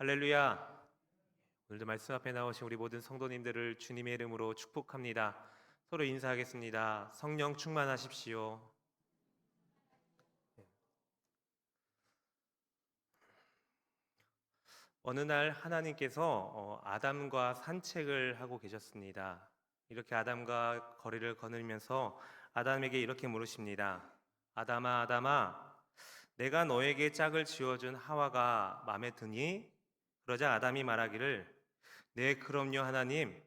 할렐루야. 오늘도 말씀 앞에 나오신 우리 모든 성도님들을 주님의 이름으로 축복합니다. 서로 인사하겠습니다. 성령 충만하십시오. 어느 날 하나님께서 아담과 산책을 하고 계셨습니다. 이렇게 아담과 거리를 거닐면서 아담에게 이렇게 물으십니다. 아담아, 아담아, 내가 너에게 짝을 지어준 하와가 마음에 드니? 그러자 아담이 말하기를, 네, 그럼요, 하나님.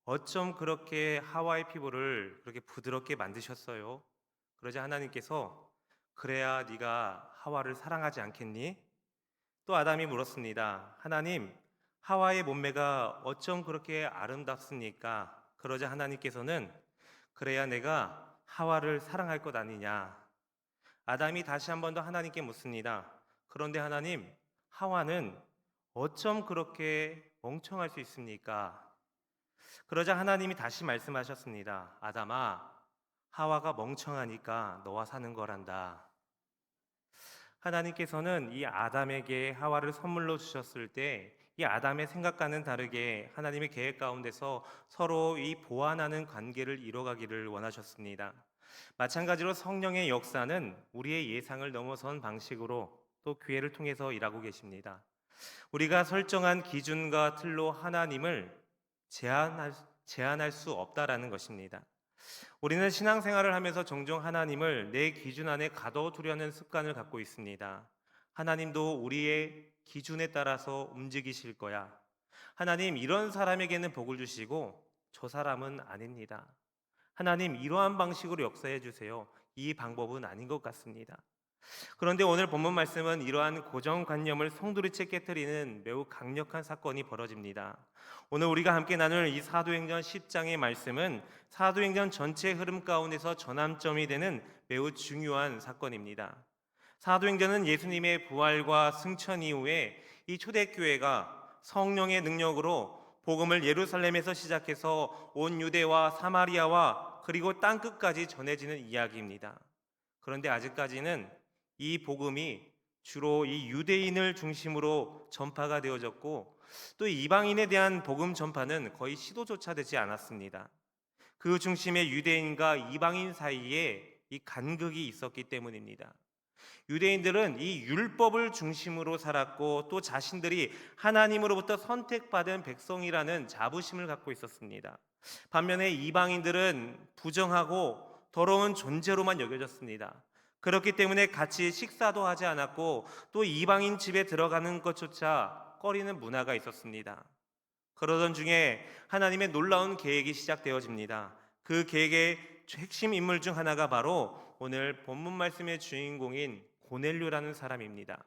어쩜 그렇게 하와의 피부를 그렇게 부드럽게 만드셨어요? 그러자 하나님께서, 그래야 네가 하와를 사랑하지 않겠니? 또 아담이 물었습니다. 하나님, 하와의 몸매가 어쩜 그렇게 아름답습니까? 그러자 하나님께서는, 그래야 내가 하와를 사랑할 것 아니냐? 아담이 다시 한 번 더 하나님께 묻습니다. 그런데 하나님, 하와는 어쩜 그렇게 멍청할 수 있습니까? 그러자 하나님이 다시 말씀하셨습니다. 아담아, 하와가 멍청하니까 너와 사는 거란다. 하나님께서는 이 아담에게 하와를 선물로 주셨을 때 이 아담의 생각과는 다르게 하나님의 계획 가운데서 서로 이 보완하는 관계를 이뤄가기를 원하셨습니다. 마찬가지로 성령의 역사는 우리의 예상을 넘어선 방식으로 또 기회를 통해서 일하고 계십니다. 우리가 설정한 기준과 틀로 하나님을 제한할 수 없다라는 것입니다. 우리는 신앙생활을 하면서 종종 하나님을 내 기준 안에 가둬두려는 습관을 갖고 있습니다. 하나님도 우리의 기준에 따라서 움직이실 거야. 하나님, 이런 사람에게는 복을 주시고 저 사람은 아닙니다. 하나님, 이러한 방식으로 역사해 주세요. 이 방법은 아닌 것 같습니다. 그런데 오늘 본문 말씀은 이러한 고정관념을 송두리째 깨뜨리는 매우 강력한 사건이 벌어집니다. 오늘 우리가 함께 나눌 이 사도행전 10장의 말씀은 사도행전 전체 흐름 가운데서 전환점이 되는 매우 중요한 사건입니다. 사도행전은 예수님의 부활과 승천 이후에 이 초대교회가 성령의 능력으로 복음을 예루살렘에서 시작해서 온 유대와 사마리아와 그리고 땅끝까지 전해지는 이야기입니다. 그런데 아직까지는 이 복음이 주로 이 유대인을 중심으로 전파가 되어졌고 또 이방인에 대한 복음 전파는 거의 시도조차 되지 않았습니다. 그 중심에 유대인과 이방인 사이에 이 간극이 있었기 때문입니다. 유대인들은 이 율법을 중심으로 살았고 또 자신들이 하나님으로부터 선택받은 백성이라는 자부심을 갖고 있었습니다. 반면에 이방인들은 부정하고 더러운 존재로만 여겨졌습니다. 그렇기 때문에 같이 식사도 하지 않았고 또 이방인 집에 들어가는 것조차 꺼리는 문화가 있었습니다. 그러던 중에 하나님의 놀라운 계획이 시작되어집니다. 그 계획의 핵심 인물 중 하나가 바로 오늘 본문 말씀의 주인공인 고넬료라는 사람입니다.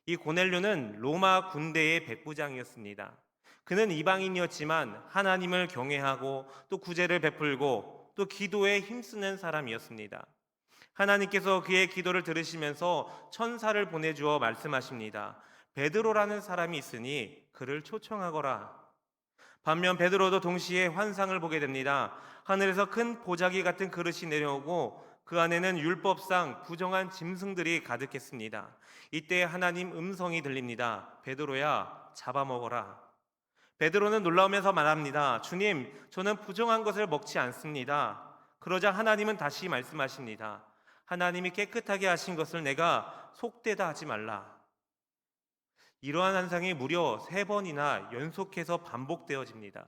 이 고넬료는 로마 군대의 백부장이었습니다. 그는 이방인이었지만 하나님을 경외하고 또 구제를 베풀고 또 기도에 힘쓰는 사람이었습니다. 하나님께서 그의 기도를 들으시면서 천사를 보내주어 말씀하십니다. 베드로라는 사람이 있으니 그를 초청하거라. 반면 베드로도 동시에 환상을 보게 됩니다. 하늘에서 큰 보자기 같은 그릇이 내려오고 그 안에는 율법상 부정한 짐승들이 가득했습니다. 이때 하나님 음성이 들립니다. 베드로야, 잡아먹어라. 베드로는 놀라우면서 말합니다. 주님, 저는 부정한 것을 먹지 않습니다. 그러자 하나님은 다시 말씀하십니다. 하나님이 깨끗하게 하신 것을 내가 속되다 하지 말라. 이러한 환상이 무려 3번이나 연속해서 반복되어집니다.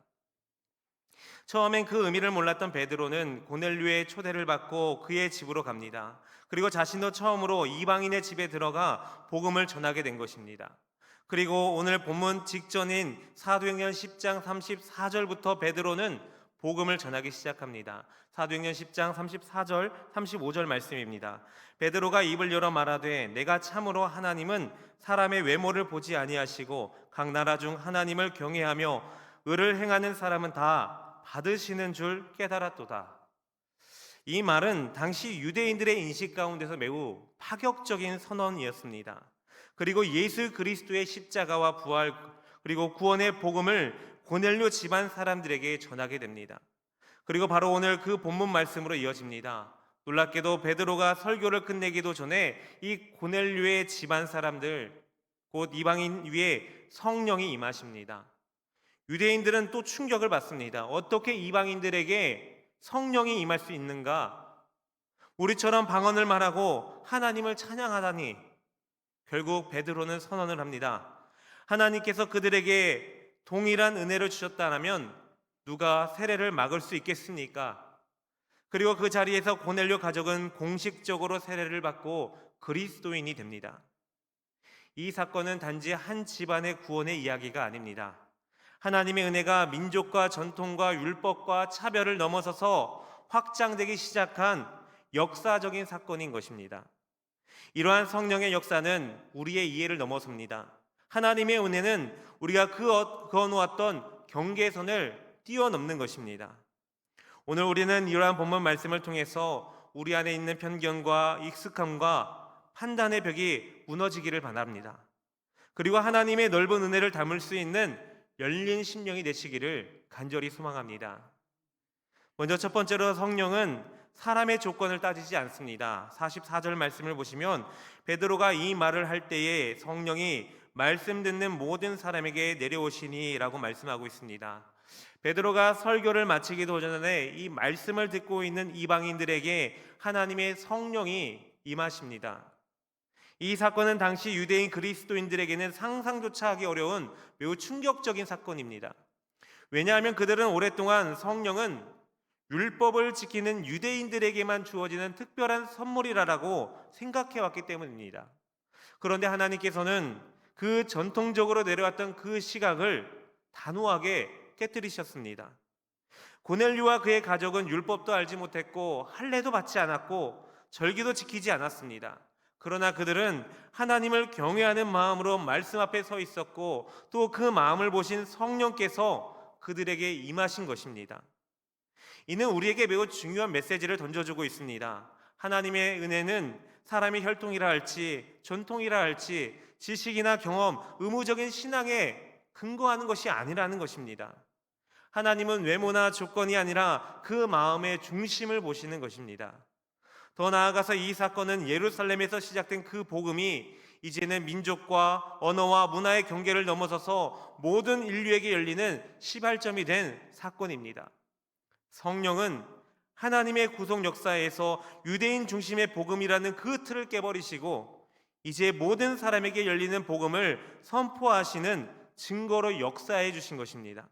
처음엔 그 의미를 몰랐던 베드로는 고넬료의 초대를 받고 그의 집으로 갑니다. 그리고 자신도 처음으로 이방인의 집에 들어가 복음을 전하게 된 것입니다. 그리고 오늘 본문 직전인 사도행전 10장 34절부터 베드로는 복음을 전하기 시작합니다. 사도행전 10장 34절 35절 말씀입니다. 베드로가 입을 열어 말하되 내가 참으로 하나님은 사람의 외모를 보지 아니하시고 각 나라 중 하나님을 경외하며 의를 행하는 사람은 다 받으시는 줄 깨달았도다. 이 말은 당시 유대인들의 인식 가운데서 매우 파격적인 선언이었습니다. 그리고 예수 그리스도의 십자가와 부활 그리고 구원의 복음을 고넬료 집안 사람들에게 전하게 됩니다. 그리고 바로 오늘 그 본문 말씀으로 이어집니다. 놀랍게도 베드로가 설교를 끝내기도 전에 이 고넬료의 집안 사람들 곧 이방인 위에 성령이 임하십니다. 유대인들은 또 충격을 받습니다. 어떻게 이방인들에게 성령이 임할 수 있는가? 우리처럼 방언을 말하고 하나님을 찬양하다니. 결국 베드로는 선언을 합니다. 하나님께서 그들에게 동일한 은혜를 주셨다면 누가 세례를 막을 수 있겠습니까? 그리고 그 자리에서 고넬료 가족은 공식적으로 세례를 받고 그리스도인이 됩니다. 이 사건은 단지 한 집안의 구원의 이야기가 아닙니다. 하나님의 은혜가 민족과 전통과 율법과 차별을 넘어서서 확장되기 시작한 역사적인 사건인 것입니다. 이러한 성령의 역사는 우리의 이해를 넘어섭니다. 하나님의 은혜는 우리가 그어놓았던 경계선을 뛰어넘는 것입니다. 오늘 우리는 이러한 본문 말씀을 통해서 우리 안에 있는 편견과 익숙함과 판단의 벽이 무너지기를 바랍니다. 그리고 하나님의 넓은 은혜를 담을 수 있는 열린 심령이 되시기를 간절히 소망합니다. 먼저 첫 번째로 성령은 사람의 조건을 따지지 않습니다. 44절 말씀을 보시면 베드로가 이 말을 할 때에 성령이 말씀 듣는 모든 사람에게 내려오시니 라고 말씀하고 있습니다. 베드로가 설교를 마치기도 전에 이 말씀을 듣고 있는 이방인들에게 하나님의 성령이 임하십니다. 이 사건은 당시 유대인 그리스도인들에게는 상상조차 하기 어려운 매우 충격적인 사건입니다. 왜냐하면 그들은 오랫동안 성령은 율법을 지키는 유대인들에게만 주어지는 특별한 선물이라고 생각해왔기 때문입니다. 그런데 하나님께서는 그 전통적으로 내려왔던 그 시각을 단호하게 깨뜨리셨습니다. 고넬료와 그의 가족은 율법도 알지 못했고 할례도 받지 않았고 절기도 지키지 않았습니다. 그러나 그들은 하나님을 경외하는 마음으로 말씀 앞에 서 있었고 또 그 마음을 보신 성령께서 그들에게 임하신 것입니다. 이는 우리에게 매우 중요한 메시지를 던져주고 있습니다. 하나님의 은혜는 사람의 혈통이라 할지 전통이라 할지 지식이나 경험, 의무적인 신앙에 근거하는 것이 아니라는 것입니다. 하나님은 외모나 조건이 아니라 그 마음의 중심을 보시는 것입니다. 더 나아가서 이 사건은 예루살렘에서 시작된 그 복음이 이제는 민족과 언어와 문화의 경계를 넘어서서 모든 인류에게 열리는 시발점이 된 사건입니다. 성령은 하나님의 구속 역사에서 유대인 중심의 복음이라는 그 틀을 깨버리시고 이제 모든 사람에게 열리는 복음을 선포하시는 증거로 역사해 주신 것입니다.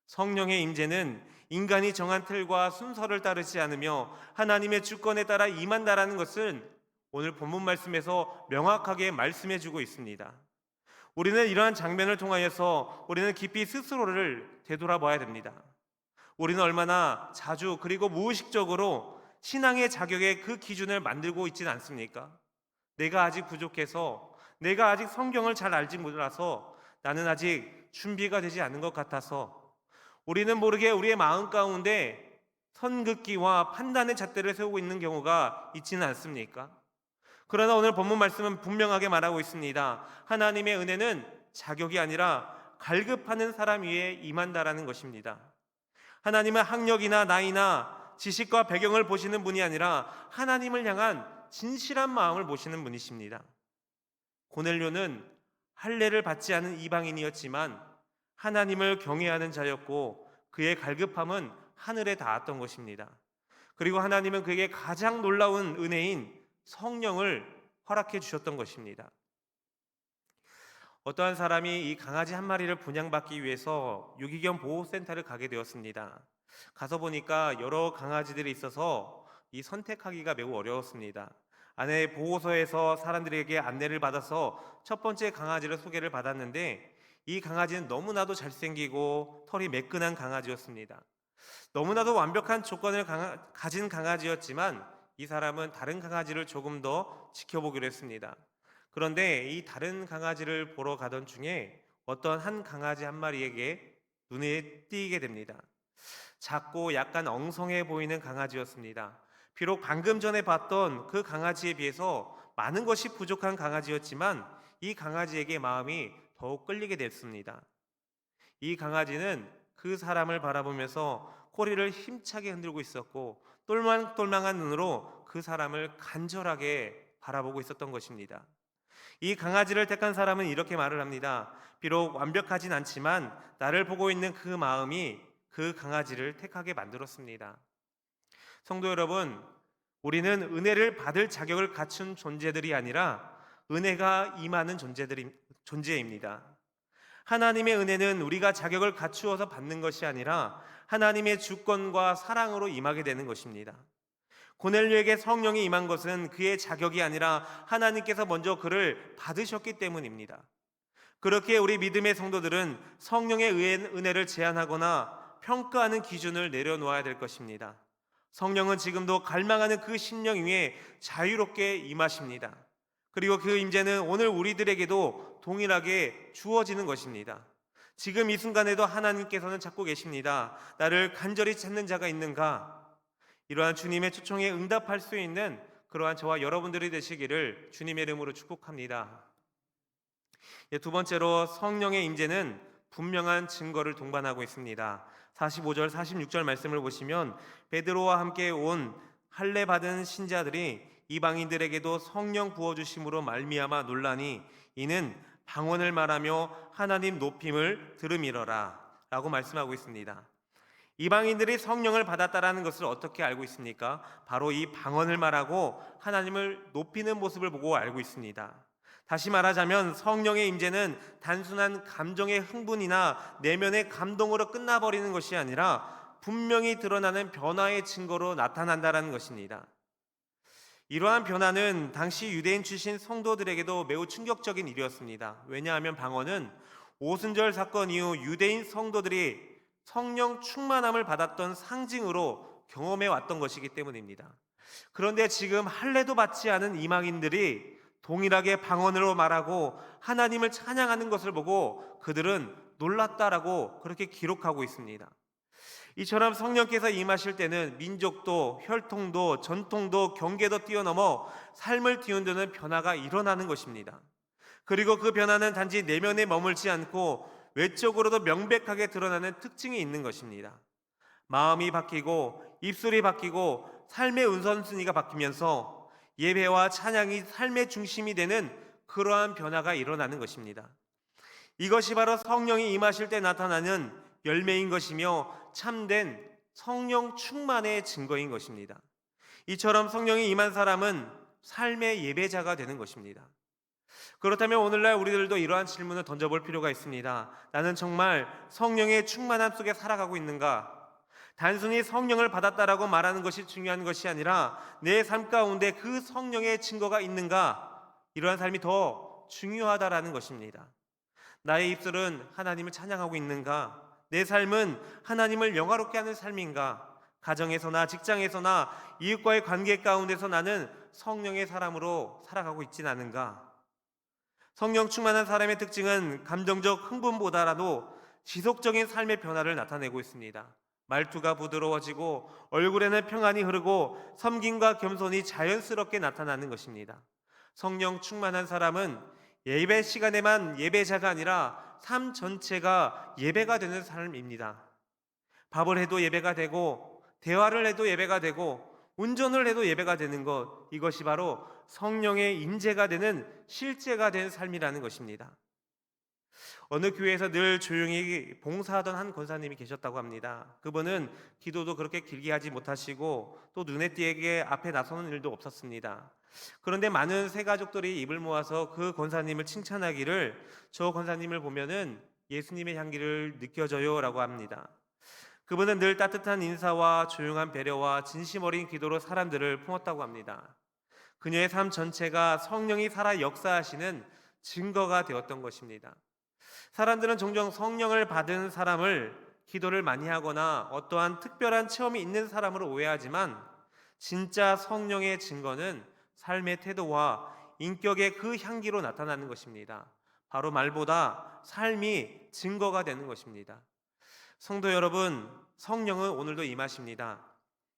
성령의 임재는 인간이 정한 틀과 순서를 따르지 않으며 하나님의 주권에 따라 임한다라는 것은 오늘 본문 말씀에서 명확하게 말씀해 주고 있습니다. 우리는 이러한 장면을 통하여서 우리는 깊이 스스로를 되돌아봐야 됩니다. 우리는 얼마나 자주 그리고 무의식적으로 신앙의 자격의 그 기준을 만들고 있지는 않습니까? 내가 아직 부족해서, 내가 아직 성경을 잘 알지 못해서, 나는 아직 준비가 되지 않은 것 같아서 우리는 모르게 우리의 마음 가운데 선긋기와 판단의 잣대를 세우고 있는 경우가 있지는 않습니까? 그러나 오늘 본문 말씀은 분명하게 말하고 있습니다. 하나님의 은혜는 자격이 아니라 갈급하는 사람 위에 임한다라는 것입니다. 하나님은 학력이나 나이나 지식과 배경을 보시는 분이 아니라 하나님을 향한 진실한 마음을 보시는 분이십니다. 고넬료는 할례를 받지 않은 이방인이었지만 하나님을 경외하는 자였고 그의 갈급함은 하늘에 닿았던 것입니다. 그리고 하나님은 그에게 가장 놀라운 은혜인 성령을 허락해 주셨던 것입니다. 어떠한 사람이 이 강아지 한 마리를 분양받기 위해서 유기견 보호센터를 가게 되었습니다. 가서 보니까 여러 강아지들이 있어서 이 선택하기가 매우 어려웠습니다. 안에 보호소에서 사람들에게 안내를 받아서 첫 번째 강아지를 소개를 받았는데 이 강아지는 너무나도 잘생기고 털이 매끈한 강아지였습니다. 너무나도 완벽한 조건을 가진 강아지였지만 이 사람은 다른 강아지를 조금 더 지켜보기로 했습니다. 그런데 이 다른 강아지를 보러 가던 중에 어떤 한 강아지 한 마리에게 눈에 띄게 됩니다. 작고 약간 엉성해 보이는 강아지였습니다. 비록 방금 전에 봤던 그 강아지에 비해서 많은 것이 부족한 강아지였지만 이 강아지에게 마음이 더욱 끌리게 됐습니다. 이 강아지는 그 사람을 바라보면서 꼬리를 힘차게 흔들고 있었고 똘망똘망한 눈으로 그 사람을 간절하게 바라보고 있었던 것입니다. 이 강아지를 택한 사람은 이렇게 말을 합니다. 비록 완벽하진 않지만 나를 보고 있는 그 마음이 그 강아지를 택하게 만들었습니다. 성도 여러분, 우리는 은혜를 받을 자격을 갖춘 존재들이 아니라 은혜가 임하는 존재입니다. 하나님의 은혜는 우리가 자격을 갖추어서 받는 것이 아니라 하나님의 주권과 사랑으로 임하게 되는 것입니다. 고넬료에게 성령이 임한 것은 그의 자격이 아니라 하나님께서 먼저 그를 받으셨기 때문입니다. 그렇게 우리 믿음의 성도들은 성령의 은혜를 제한하거나 평가하는 기준을 내려놓아야 될 것입니다. 성령은 지금도 갈망하는 그 심령 위에 자유롭게 임하십니다. 그리고 그 임재는 오늘 우리들에게도 동일하게 주어지는 것입니다. 지금 이 순간에도 하나님께서는 찾고 계십니다. 나를 간절히 찾는 자가 있는가? 이러한 주님의 초청에 응답할 수 있는 그러한 저와 여러분들이 되시기를 주님의 이름으로 축복합니다. 두 번째로 성령의 임재는 분명한 증거를 동반하고 있습니다. 45절 46절 말씀을 보시면 베드로와 함께 온 할례 받은 신자들이 이방인들에게도 성령 부어주심으로 말미암아 놀라니 이는 방언을 말하며 하나님 높임을 들음이러라 라고 말씀하고 있습니다. 이방인들이 성령을 받았다라는 것을 어떻게 알고 있습니까? 바로 이 방언을 말하고 하나님을 높이는 모습을 보고 알고 있습니다. 다시 말하자면 성령의 임재는 단순한 감정의 흥분이나 내면의 감동으로 끝나버리는 것이 아니라 분명히 드러나는 변화의 증거로 나타난다는 것입니다. 이러한 변화는 당시 유대인 출신 성도들에게도 매우 충격적인 일이었습니다. 왜냐하면 방언은 오순절 사건 이후 유대인 성도들이 성령 충만함을 받았던 상징으로 경험해 왔던 것이기 때문입니다. 그런데 지금 할례도 받지 않은 이방인들이 동일하게 방언으로 말하고 하나님을 찬양하는 것을 보고 그들은 놀랐다라고 그렇게 기록하고 있습니다. 이처럼 성령께서 임하실 때는 민족도 혈통도 전통도 경계도 뛰어넘어 삶을 뒤흔드는 변화가 일어나는 것입니다. 그리고 그 변화는 단지 내면에 머물지 않고 외적으로도 명백하게 드러나는 특징이 있는 것입니다. 마음이 바뀌고 입술이 바뀌고 삶의 우선순위가 바뀌면서 예배와 찬양이 삶의 중심이 되는 그러한 변화가 일어나는 것입니다. 이것이 바로 성령이 임하실 때 나타나는 열매인 것이며 참된 성령 충만의 증거인 것입니다. 이처럼 성령이 임한 사람은 삶의 예배자가 되는 것입니다. 그렇다면 오늘날 우리들도 이러한 질문을 던져볼 필요가 있습니다. 나는 정말 성령의 충만함 속에 살아가고 있는가? 단순히 성령을 받았다라고 말하는 것이 중요한 것이 아니라 내 삶 가운데 그 성령의 증거가 있는가? 이러한 삶이 더 중요하다라는 것입니다. 나의 입술은 하나님을 찬양하고 있는가? 내 삶은 하나님을 영화롭게 하는 삶인가? 가정에서나 직장에서나 이웃과의 관계 가운데서 나는 성령의 사람으로 살아가고 있진 않은가? 성령 충만한 사람의 특징은 감정적 흥분보다라도 지속적인 삶의 변화를 나타내고 있습니다. 말투가 부드러워지고 얼굴에는 평안이 흐르고 섬김과 겸손이 자연스럽게 나타나는 것입니다. 성령 충만한 사람은 예배 시간에만 예배자가 아니라 삶 전체가 예배가 되는 삶입니다. 밥을 해도 예배가 되고 대화를 해도 예배가 되고 운전을 해도 예배가 되는 것, 이것이 바로 성령의 임재가 되는 실제가 된 삶이라는 것입니다. 어느 교회에서 늘 조용히 봉사하던 한 권사님이 계셨다고 합니다. 그분은 기도도 그렇게 길게 하지 못하시고 또 눈에 띄게 앞에 나서는 일도 없었습니다. 그런데 많은 새가족들이 입을 모아서 그 권사님을 칭찬하기를 저 권사님을 보면은 예수님의 향기를 느껴져요 라고 합니다. 그분은 늘 따뜻한 인사와 조용한 배려와 진심 어린 기도로 사람들을 품었다고 합니다. 그녀의 삶 전체가 성령이 살아 역사하시는 증거가 되었던 것입니다. 사람들은 종종 성령을 받은 사람을 기도를 많이 하거나 어떠한 특별한 체험이 있는 사람으로 오해하지만 진짜 성령의 증거는 삶의 태도와 인격의 그 향기로 나타나는 것입니다. 바로 말보다 삶이 증거가 되는 것입니다. 성도 여러분, 성령은 오늘도 임하십니다.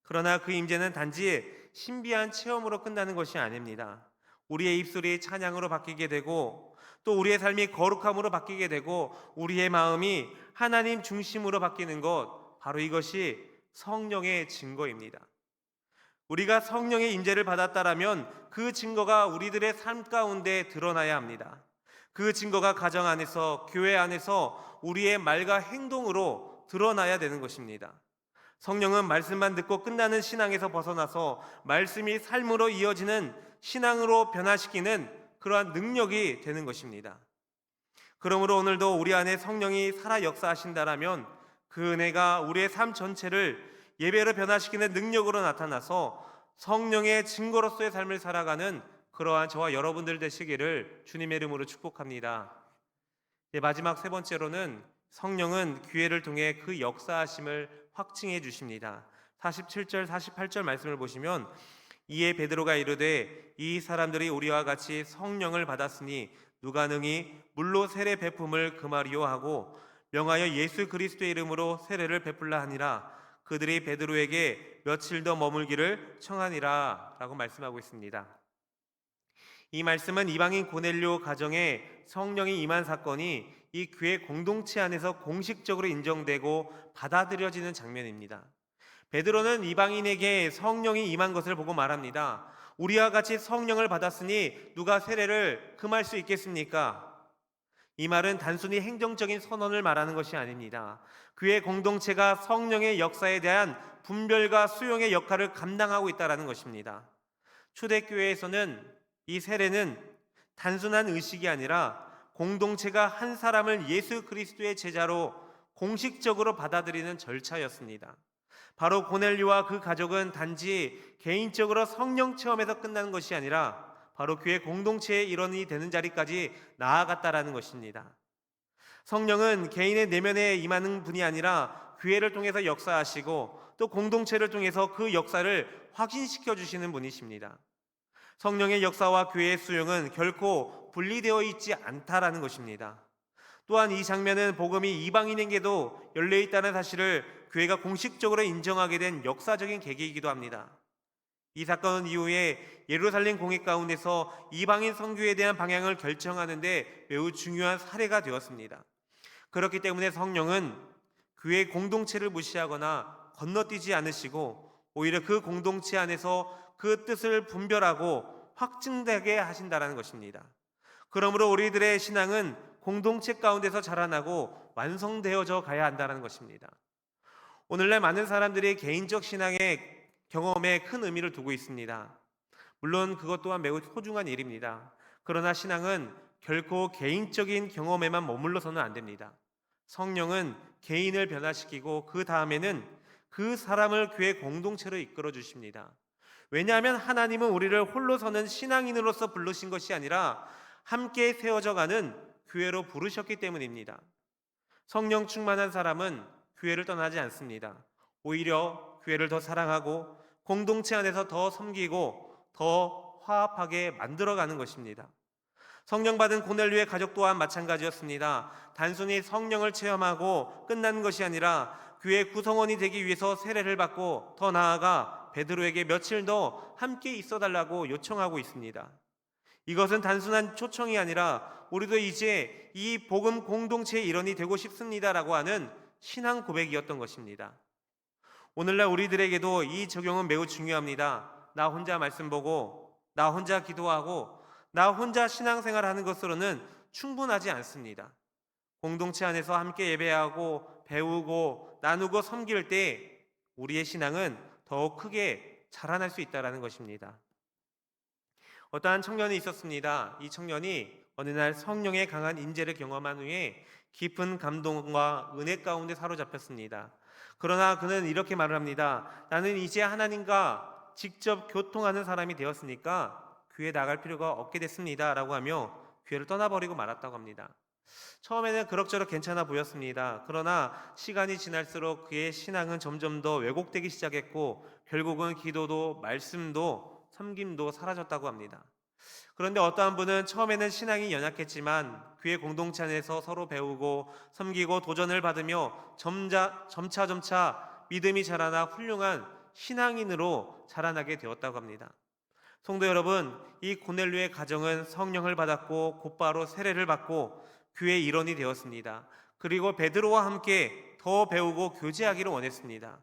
그러나 그 임재는 단지 신비한 체험으로 끝나는 것이 아닙니다. 우리의 입술이 찬양으로 바뀌게 되고 또 우리의 삶이 거룩함으로 바뀌게 되고 우리의 마음이 하나님 중심으로 바뀌는 것, 바로 이것이 성령의 증거입니다. 우리가 성령의 임재를 받았다라면 그 증거가 우리들의 삶 가운데 드러나야 합니다. 그 증거가 가정 안에서, 교회 안에서 우리의 말과 행동으로 드러나야 되는 것입니다. 성령은 말씀만 듣고 끝나는 신앙에서 벗어나서 말씀이 삶으로 이어지는 신앙으로 변화시키는 그러한 능력이 되는 것입니다. 그러므로 오늘도 우리 안에 성령이 살아 역사하신다라면 그 은혜가 우리의 삶 전체를 예배로 변화시키는 능력으로 나타나서 성령의 증거로서의 삶을 살아가는 그러한 저와 여러분들 되시기를 주님의 이름으로 축복합니다. 마지막 세 번째로는 성령은 기회를 통해 그 역사하심을 확증해 주십니다. 47절 48절 말씀을 보시면 이에 베드로가 이르되 이 사람들이 우리와 같이 성령을 받았으니 누가 능히 물로 세례 베품을 금하리요 하고 명하여 예수 그리스도의 이름으로 세례를 베풀라 하니라. 그들이 베드로에게 며칠 더 머물기를 청하니라 라고 말씀하고 있습니다. 이 말씀은 이방인 고넬료 가정에 성령이 임한 사건이 이 교회 공동체 안에서 공식적으로 인정되고 받아들여지는 장면입니다. 베드로는 이방인에게 성령이 임한 것을 보고 말합니다. 우리와 같이 성령을 받았으니 누가 세례를 금할 수 있겠습니까? 이 말은 단순히 행정적인 선언을 말하는 것이 아닙니다. 교회 공동체가 성령의 역사에 대한 분별과 수용의 역할을 감당하고 있다는 것입니다. 초대교회에서는 이 세례는 단순한 의식이 아니라 공동체가 한 사람을 예수 그리스도의 제자로 공식적으로 받아들이는 절차였습니다. 바로 고넬료와 그 가족은 단지 개인적으로 성령 체험에서 끝나는 것이 아니라 바로 교회 공동체의 일원이 되는 자리까지 나아갔다라는 것입니다. 성령은 개인의 내면에 임하는 분이 아니라 교회를 통해서 역사하시고 또 공동체를 통해서 그 역사를 확인시켜 주시는 분이십니다. 성령의 역사와 교회의 수용은 결코 분리되어 있지 않다라는 것입니다. 또한 이 장면은 복음이 이방인에게도 열려 있다는 사실을 교회가 공식적으로 인정하게 된 역사적인 계기이기도 합니다. 이 사건 이후에 예루살렘 공회 가운데서 이방인 선교에 대한 방향을 결정하는 데 매우 중요한 사례가 되었습니다. 그렇기 때문에 성령은 교회 공동체를 무시하거나 건너뛰지 않으시고 오히려 그 공동체 안에서 그 뜻을 분별하고 확증되게 하신다는 것입니다. 그러므로 우리들의 신앙은 공동체 가운데서 자라나고 완성되어져 가야 한다는 것입니다. 오늘날 많은 사람들이 개인적 신앙의 경험에 큰 의미를 두고 있습니다. 물론 그것 또한 매우 소중한 일입니다. 그러나 신앙은 결코 개인적인 경험에만 머물러서는 안 됩니다. 성령은 개인을 변화시키고 그 다음에는 그 사람을 교회 공동체로 이끌어 주십니다. 왜냐하면 하나님은 우리를 홀로 서는 신앙인으로서 부르신 것이 아니라 함께 세워져 가는 교회로 부르셨기 때문입니다. 성령 충만한 사람은 교회를 떠나지 않습니다. 오히려 교회를 더 사랑하고 공동체 안에서 더 섬기고 더 화합하게 만들어가는 것입니다. 성령 받은 고넬료의 가족 또한 마찬가지였습니다. 단순히 성령을 체험하고 끝난 것이 아니라 교회 구성원이 되기 위해서 세례를 받고 더 나아가 베드로에게 며칠 더 함께 있어달라고 요청하고 있습니다. 이것은 단순한 초청이 아니라 우리도 이제 이 복음 공동체의 일원이 되고 싶습니다라고 하는 신앙 고백이었던 것입니다. 오늘날 우리들에게도 이 적용은 매우 중요합니다. 나 혼자 말씀 보고 나 혼자 기도하고 나 혼자 신앙생활하는 것으로는 충분하지 않습니다. 공동체 안에서 함께 예배하고 배우고 나누고 섬길 때 우리의 신앙은 더욱 크게 자라날 수 있다는 것입니다. 어떠한 청년이 있었습니다. 이 청년이 어느 날 성령의 강한 인재를 경험한 후에 깊은 감동과 은혜 가운데 사로잡혔습니다. 그러나 그는 이렇게 말을 합니다. 나는 이제 하나님과 직접 교통하는 사람이 되었으니까 교회에 나갈 필요가 없게 됐습니다 라고 하며 교회를 떠나버리고 말았다고 합니다. 처음에는 그럭저럭 괜찮아 보였습니다. 그러나 시간이 지날수록 그의 신앙은 점점 더 왜곡되기 시작했고 결국은 기도도 말씀도 섬김도 사라졌다고 합니다. 그런데 어떠한 분은 처음에는 신앙이 연약했지만 교회 공동체 안에서 서로 배우고 섬기고 도전을 받으며 점차 믿음이 자라나 훌륭한 신앙인으로 자라나게 되었다고 합니다. 성도 여러분, 이 고넬료의 가정은 성령을 받았고 곧바로 세례를 받고 교회의 일원이 되었습니다. 그리고 베드로와 함께 더 배우고 교제하기를 원했습니다.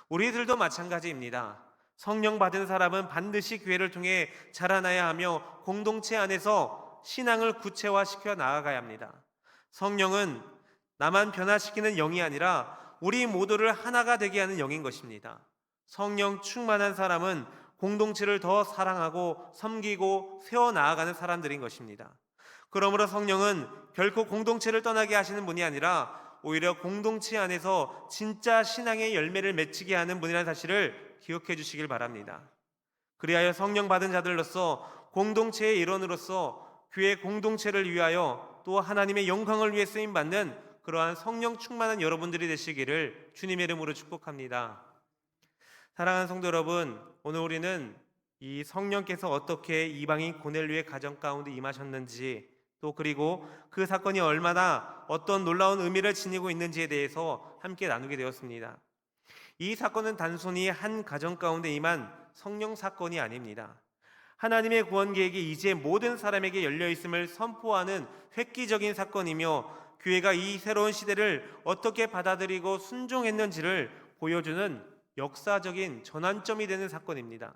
우리들도 마찬가지입니다. 성령 받은 사람은 반드시 교회를 통해 자라나야 하며 공동체 안에서 신앙을 구체화시켜 나아가야 합니다. 성령은 나만 변화시키는 영이 아니라 우리 모두를 하나가 되게 하는 영인 것입니다. 성령 충만한 사람은 공동체를 더 사랑하고 섬기고 세워나가는 사람들인 것입니다. 그러므로 성령은 결코 공동체를 떠나게 하시는 분이 아니라 오히려 공동체 안에서 진짜 신앙의 열매를 맺히게 하는 분이라는 사실을 기억해 주시길 바랍니다. 그리하여 성령 받은 자들로서 공동체의 일원으로서 교회 공동체를 위하여 또 하나님의 영광을 위해 쓰임받는 그러한 성령 충만한 여러분들이 되시기를 주님의 이름으로 축복합니다. 사랑하는 성도 여러분, 오늘 우리는 이 성령께서 어떻게 이방인 고넬료의 가정 가운데 임하셨는지, 또 그리고 그 사건이 얼마나 어떤 놀라운 의미를 지니고 있는지에 대해서 함께 나누게 되었습니다. 이 사건은 단순히 한 가정 가운데 임한 성령 사건이 아닙니다. 하나님의 구원 계획이 이제 모든 사람에게 열려 있음을 선포하는 획기적인 사건이며, 교회가 이 새로운 시대를 어떻게 받아들이고 순종했는지를 보여주는 역사적인 전환점이 되는 사건입니다.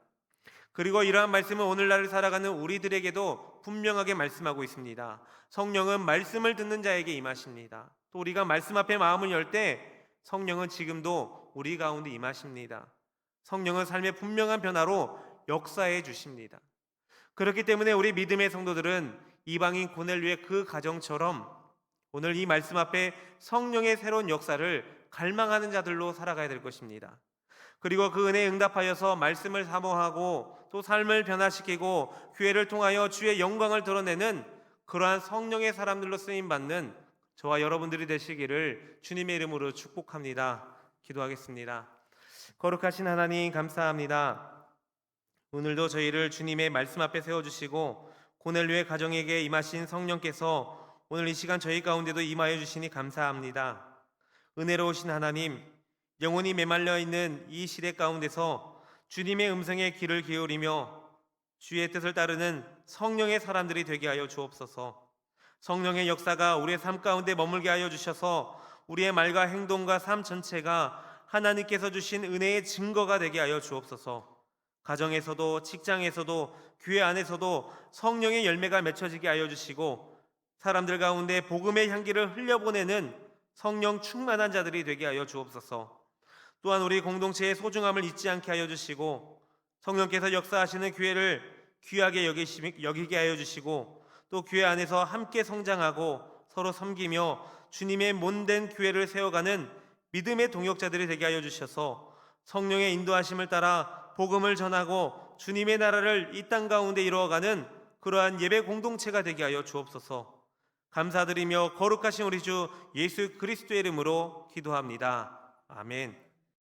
그리고 이러한 말씀은 오늘날을 살아가는 우리들에게도 분명하게 말씀하고 있습니다. 성령은 말씀을 듣는 자에게 임하십니다. 또 우리가 말씀 앞에 마음을 열 때 성령은 지금도 우리 가운데 임하십니다. 성령은 삶의 분명한 변화로 역사해 주십니다. 그렇기 때문에 우리 믿음의 성도들은 이방인 고넬료의 그 가정처럼 오늘 이 말씀 앞에 성령의 새로운 역사를 갈망하는 자들로 살아가야 될 것입니다. 그리고 그 은혜에 응답하여서 말씀을 사모하고 또 삶을 변화시키고 교회를 통하여 주의 영광을 드러내는 그러한 성령의 사람들로 쓰임받는 저와 여러분들이 되시기를 주님의 이름으로 축복합니다. 기도하겠습니다. 거룩하신 하나님, 감사합니다. 오늘도 저희를 주님의 말씀 앞에 세워주시고 고넬료의 가정에게 임하신 성령께서 오늘 이 시간 저희 가운데도 임하여 주시니 감사합니다. 은혜로우신 하나님, 영혼이 메말려 있는 이 시대 가운데서 주님의 음성에 귀를 기울이며 주의 뜻을 따르는 성령의 사람들이 되게 하여 주옵소서. 성령의 역사가 우리의 삶 가운데 머물게 하여 주셔서 우리의 말과 행동과 삶 전체가 하나님께서 주신 은혜의 증거가 되게 하여 주옵소서. 가정에서도 직장에서도 교회 안에서도 성령의 열매가 맺혀지게 하여 주시고 사람들 가운데 복음의 향기를 흘려보내는 성령 충만한 자들이 되게 하여 주옵소서. 또한 우리 공동체의 소중함을 잊지 않게 하여 주시고 성령께서 역사하시는 교회를 귀하게 여기게 하여 주시고 또 교회 안에서 함께 성장하고 서로 섬기며 주님의 몸된 교회를 세워가는 믿음의 동역자들이 되게 하여 주셔서 성령의 인도하심을 따라 복음을 전하고 주님의 나라를 이 땅 가운데 이루어가는 그러한 예배 공동체가 되게 하여 주옵소서. 감사드리며 거룩하신 우리 주 예수 그리스도의 이름으로 기도합니다. 아멘.